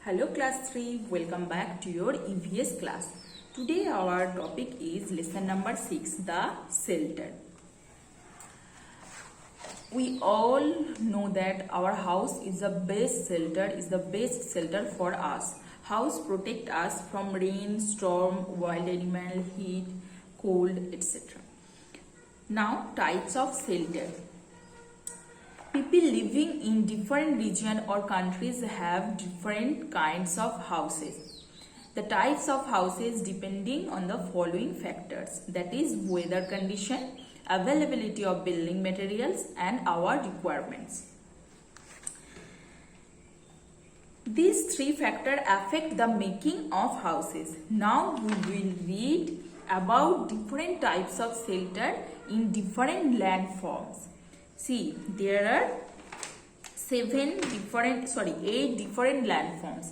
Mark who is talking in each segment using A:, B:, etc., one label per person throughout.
A: Hello class 3, welcome back to your EVS class. Today our topic is lesson number 6, the shelter. We all know that our house is the best shelter for us. House protect us from rain, storm, wild animal, heat, cold, etc. Now types of shelter. People living in different regions or countries have different kinds of houses. The types of houses depending on the following factors, that is weather condition, availability of building materials and our requirements. These three factors affect the making of houses. Now we will read about different types of shelter in different landforms. See, there are 8 different landforms.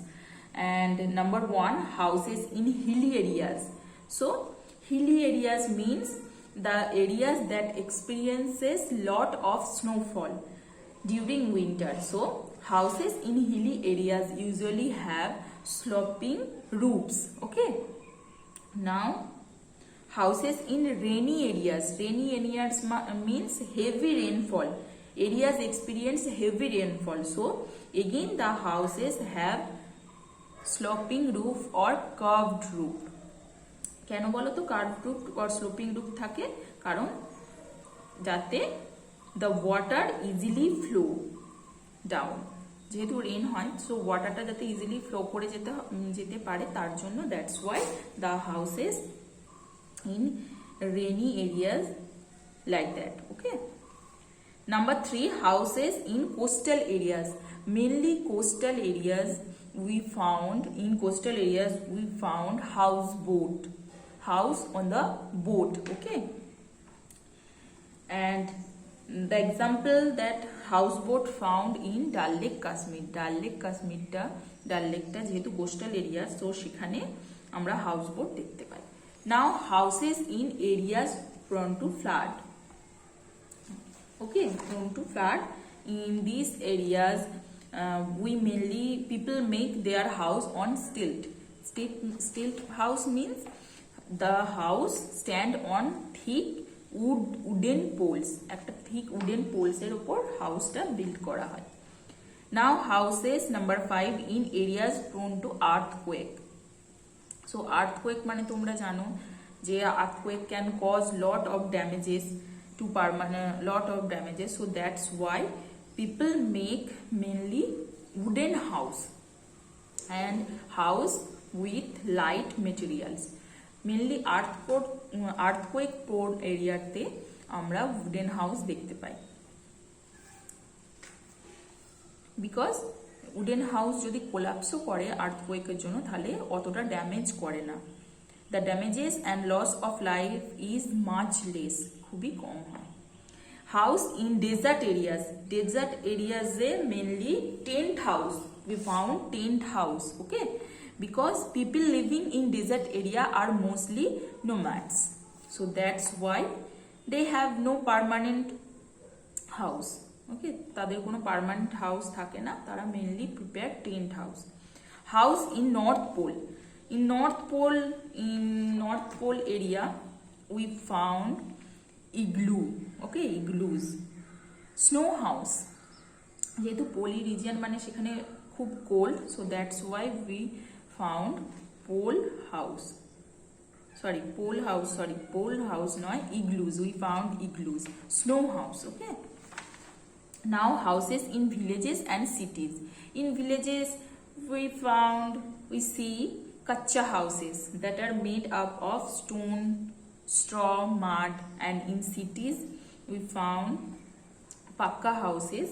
A: And number 1, houses in hilly areas. So, hilly areas means the areas that experiences lot of snowfall during winter. So, houses in hilly areas usually have sloping roofs. Okay. Now, houses in rainy areas. Rainy areas means heavy rainfall. Areas experience heavy rainfall. So, again the houses have sloping roof or curved roof. কেন বলো তো curved roof or sloping roof থাকে? কারণ যাতে the water easily flow down. যেহেতু rain হয়, so ওয়াটারটা যাতে easily flow করে যেতে পারে তার জন্য, that's why the houses in rainy areas like that. Okay. Number 3, houses in coastal areas. Mainly coastal areas we found house on the boat. Okay. And the example that houseboat found in Dal Lake, Kashmir. Dal Lakeটা যেহেতু coastal area, so সেখানে আমরা houseboat দেখতে পাই. Now houses in areas prone to flood. Okay, prone to flood. In these areas, people make their house on stilt. Stilt house means the house stand on thick wooden poles. একটা thick wooden poles এর উপর হাউসটা build করা হয়. Now houses number 5 in areas prone to earthquake. So earthquake মানে তোমরা জানো যে earthquake can cause lot of damages. So that's why people make mainly wooden house and house with light materials. Mainly earthquake prone এরিয়াতে আমরা wooden house দেখতে পাই. Because wooden house যদি কোলাপসও করে আর্থকোয়েকের জন্য তাহলে অতটা ড্যামেজ করে না. The damages and loss of life is much less. খুবই কম হয়. House in desert areas. Desert areas mainly tent house. We found tent house. Okay. Because people living in desert area are mostly nomads. So that's why they have no permanent house. Okay, তাদের কোনো permanent house থাকে না, তারা mainly prepare tent house. House in North Pole. In North Pole area we found igloo. Okay, igloos. Snow house. যেহেতু পোলি region মানে সেখানে খুব cold, so that's why we found pole house নয়, igloos. We found igloos. Snow house. Okay. Now houses in villages and cities. In villages we see kacha houses that are made up of stone, straw, mud, and in cities we found pakka houses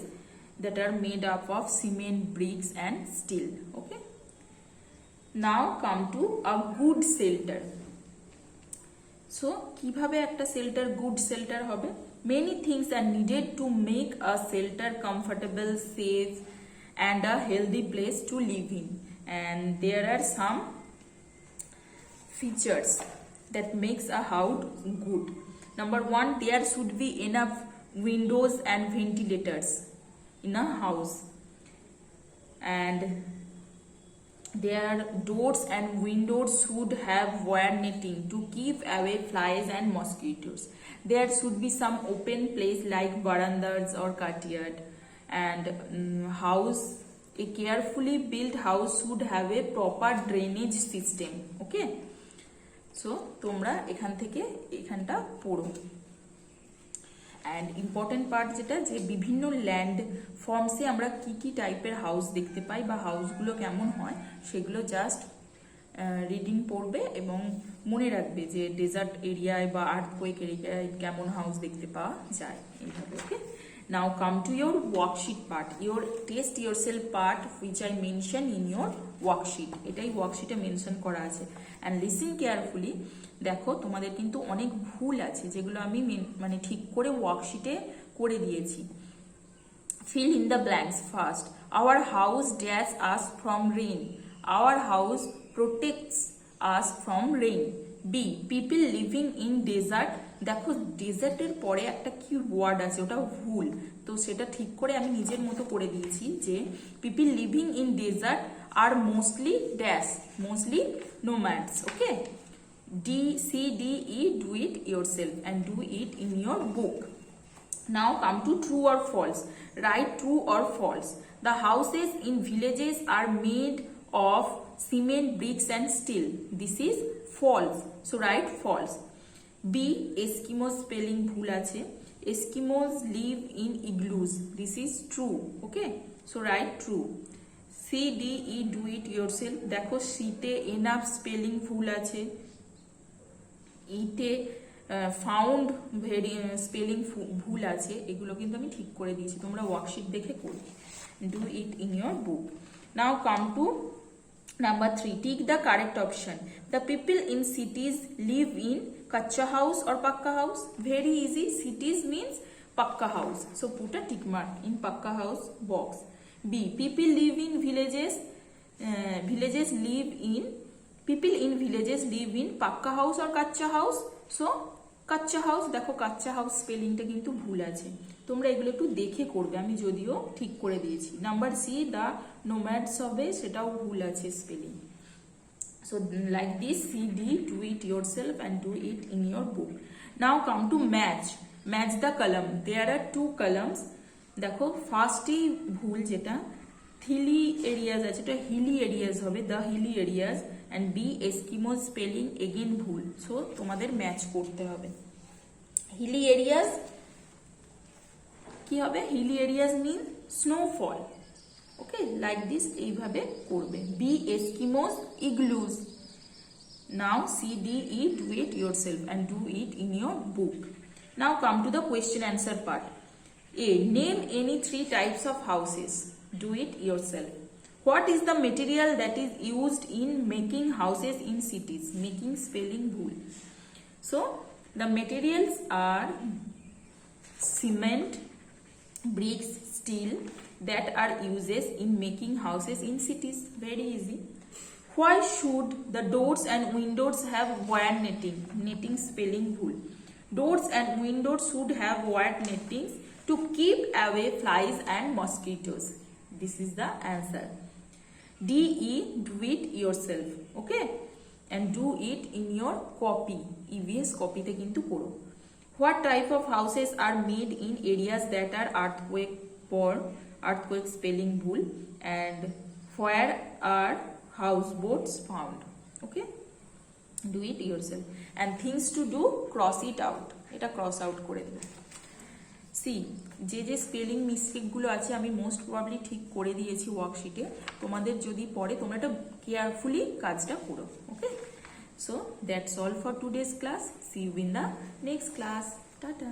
A: that are made up of cement, bricks and steel. Okay. Now come to a good shelter. So কিভাবে একটা shelter good shelter হবে? Many things are needed to make a shelter comfortable, safe and a healthy place to live in. And there are some features that makes a house good. Number 1, there should be enough windows and ventilators in a house. And their doors and windows should have wire netting to keep away flies and mosquitoes. There should be some open place like verandas or courtyard. And a carefully built house should have a proper drainage system. Okay, so তোমরা এখান থেকে এখানটা পড়ো। And important part যেটা, যে বিভিন্ন land ফর্মসে আমরা কি কি টাইপের হাউস দেখতে পাই বা হাউসগুলো কেমন হয় সেগুলো জাস্ট রিডিং পড়বে এবং মনে রাখবে যে ডেজার্ট এরিয়ায় বা আর্থকোয়েক এরিয়ায় কেমন হাউস দেখতে পাওয়া যায় এইভাবে। Okay, now come to your worksheet part, your test yourself part which I mention in your worksheet. এটাই ওয়ার্কশিটে মেনশন করা আছে। And listen carefully. দেখো তোমাদের কিন্তু অনেক ভুল আছে যেগুলো আমি মানে ঠিক করে ওয়ার্কশিটে করে দিয়েছি। fill in the blanks first. Our house dash us from rain. Our house protects us from rain. B, people living in desert. দেখো ডেজার্টের পরে একটা কি ওয়ার্ড আছে, ওটা ভুল, তো সেটা ঠিক করে আমি নিজের মতো করে দিয়েছি যে people living in desert are mostly dash, mostly nomads. Okay, D, C, D, E, do it yourself and do it in your book. Now come to true or false. Write true or false. The houses in villages are made of cement, bricks and steel. This is false. So write false. B, Eskimos spelling ভুল আছে। Eskimos live in igloos. This is true. Okay, so write true. C, D, E, do it yourself. দেখো শীতে enough spelling ভুল আছে। ইতে found very spelling ভুল আছে, এগুলো কিন্তু আমি ঠিক করে দিয়েছি, তোমরা ওয়ার্কশিট দেখে করবে। Do it in your book. Now come to number 3, tick the correct option. The people in cities live in kachcha house or pakka house? Very easy, cities means pakka house, so put a tick mark in pakka house box. B, people live in villages, villages live in, people in villages live in pakka house or kachcha house? So kachcha house. দেখো kachcha house স্পেলিংটা কিন্তু ভুল আছে, তোমরা এগুলো একটু দেখে করবে, আমি যদিও ঠিক করে দিয়েছি। নাম্বার সি, দ্য নোম্যাডস হবে, সেটাও ভুল আছে spelling. So like this, C, D, do it yourself and do it in your book. Now come to match, match the column. There are 2 columns. দেখো ফার্স্টেই ভুল, যেটা হিলি এরিয়াজ আছে, এটা হিলি এরিয়াজ হবে, the hilly areas. and B, Eskimo spelling again ভুল, so তোমাদের match করতে হবে। হিলি এরিয়াস কি হবে? Hilly areas mean snowfall. Okay, like this, এইভাবে করবে। B, Eskimos igloos. Now C, D, E, do it yourself and do it in your book. Now come to the question answer part. A, name any 3 types of houses. Do it yourself. What is the material that is used in making houses in cities? Making spelling ভুল। So the materials are cement, bricks, steel that are uses in making houses in cities. Very easy. Why should the doors and windows have wire netting? Netting spelling ভুল। Doors and windows should have wire nettings to keep away flies and mosquitoes. This is the answer. D, E, do it yourself. Okay, and do it in your copy. EVS copy te kintu koro. What type of houses are made in areas that are earthquake prone? Earthquake spelling bhul. And where are houseboats found? Okay, do it yourself. And things to do, cross it out. Eta cross out kore dibe. C, যে যে spelling মিস্টেকগুলো আছে আমি most probably ঠিক করে দিয়েছি ওয়ার্কশিটে, তোমাদের যদি পড়ে তোমরা এটা কেয়ারফুলি কাজটা করো। Okay, so that's all for today's class. See you in the next class. Tata.